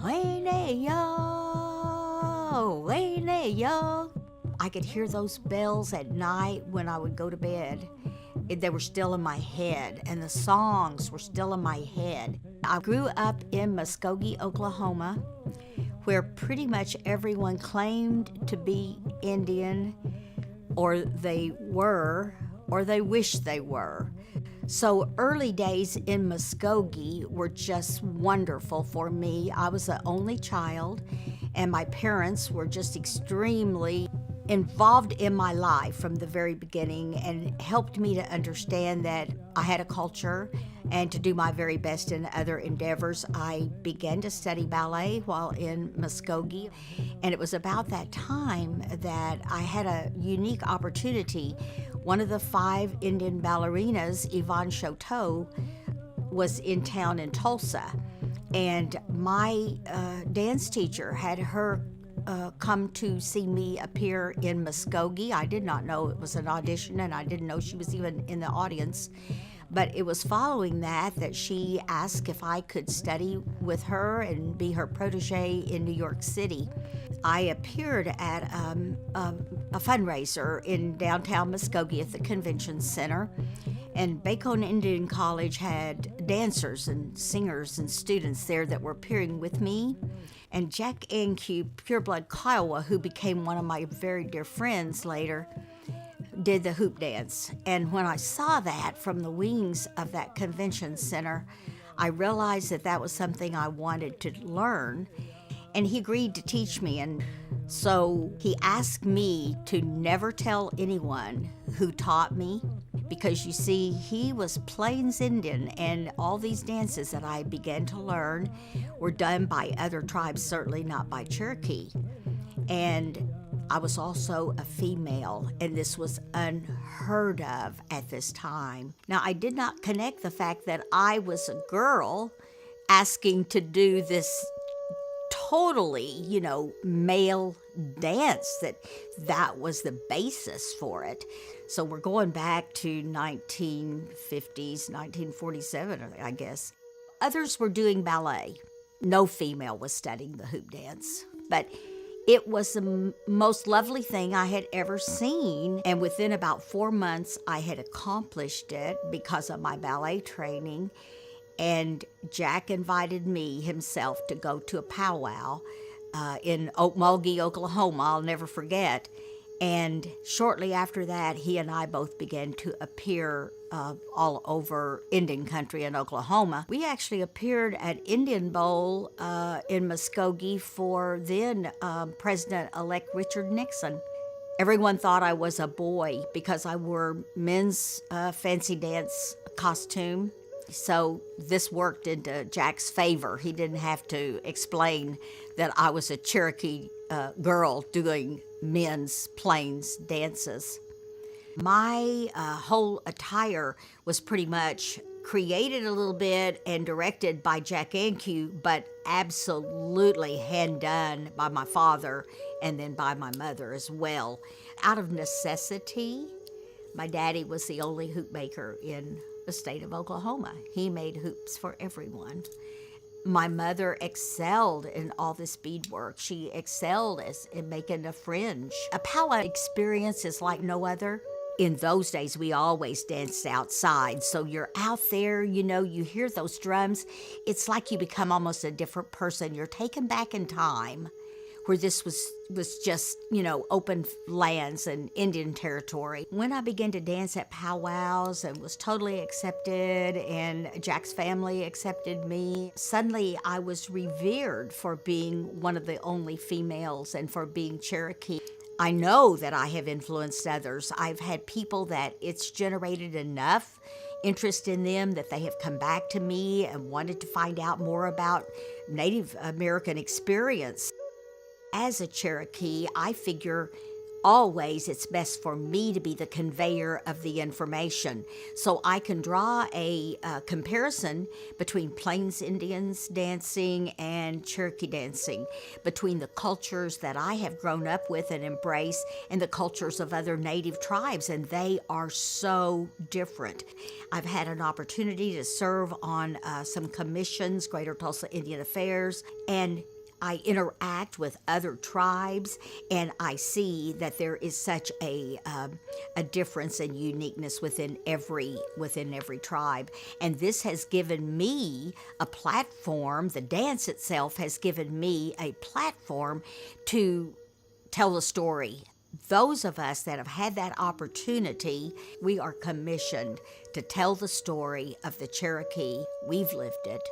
Winnie yo, Winnie yo. I could hear those bells at night when I would go to bed. They were still in my head, and the songs were still in my head. I grew up in Muskogee, Oklahoma, where pretty much everyone claimed to be Indian, or they were, or they wished they were. So early days in Muskogee were just wonderful for me. I was the only child, and my parents were just extremely involved in my life from the very beginning and helped me to understand that I had a culture and to do my very best in other endeavors. I began to study ballet while in Muskogee, and it was about that time that I had a unique opportunity. One of the 5 Indian ballerinas, Yvonne Choteau, was in town in Tulsa, and my dance teacher had her come to see me appear in Muskogee. I did not know it was an audition, and I didn't know she was even in the audience. But it was following that she asked if I could study with her and be her protege in New York City. I appeared at a fundraiser in downtown Muskogee at the convention center, and Bacone Indian College had dancers and singers and students there that were appearing with me. And Jack Anque, pureblood Kiowa, who became one of my very dear friends later, did the hoop dance. And when I saw that from the wings of that convention center, I realized that that was something I wanted to learn. And he agreed to teach me. And so he asked me to never tell anyone who taught me, because you see, he was Plains Indian, and all these dances that I began to learn were done by other tribes, certainly not by Cherokee. And I was also a female, and this was unheard of at this time. Now, I did not connect the fact that I was a girl asking to do this totally, male dance, that was the basis for it. So we're going back to 1950s, 1947, I guess. Others were doing ballet. No female was studying the hoop dance, but it was the most lovely thing I had ever seen. And within about 4 months, I had accomplished it because of my ballet training. And Jack invited me himself to go to a powwow in Okmulgee, Oklahoma. I'll never forget. And shortly after that, he and I both began to appear all over Indian country in Oklahoma. We actually appeared at Indian Bowl in Muskogee for then President-elect Richard Nixon. Everyone thought I was a boy because I wore men's fancy dance costume. So this worked into Jack's favor. He didn't have to explain that I was a Cherokee girl doing men's Plains dances. My whole attire was pretty much created a little bit and directed by Jack Anque, but absolutely hand done by my father and then by my mother as well. Out of necessity, my daddy was the only hoop maker in the state of Oklahoma. He made hoops for everyone. My mother excelled in all this beadwork. She excelled in making a fringe. A powwow experience is like no other. In those days, we always danced outside. So you're out there, you hear those drums. It's like you become almost a different person. You're taken back in time, where this was just, open lands and Indian territory. When I began to dance at powwows and was totally accepted, and Jack's family accepted me, suddenly I was revered for being one of the only females and for being Cherokee. I know that I have influenced others. I've had people that it's generated enough interest in them that they have come back to me and wanted to find out more about Native American experience. As a Cherokee, I figure always it's best for me to be the conveyor of the information. So I can draw a comparison between Plains Indians dancing and Cherokee dancing, between the cultures that I have grown up with and embrace and the cultures of other native tribes, and they are so different. I've had an opportunity to serve on some commissions, Greater Tulsa Indian Affairs, and I interact with other tribes, and I see that there is such a difference and uniqueness within every tribe. And this has given me a platform. The dance itself has given me a platform to tell the story. Those of us that have had that opportunity, we are commissioned to tell the story of the Cherokee. We've lived it,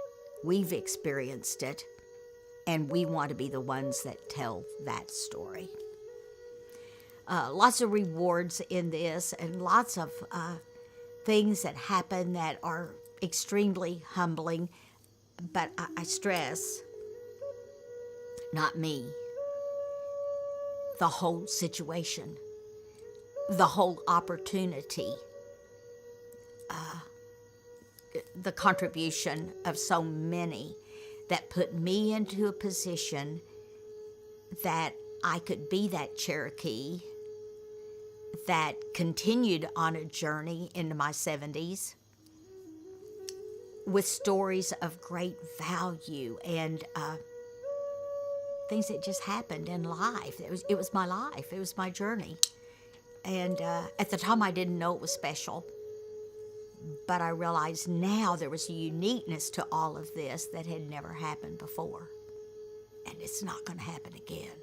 we've experienced it, and we want to be the ones that tell that story. Lots of rewards in this, and lots of things that happen that are extremely humbling. But I stress, not me, the whole situation, the whole opportunity, the contribution of so many that put me into a position that I could be that Cherokee that continued on a journey into my 70s with stories of great value and things that just happened in life. It was my life. It was my journey. And at the time, I didn't know it was special. But I realized now there was a uniqueness to all of this that had never happened before. And it's not going to happen again.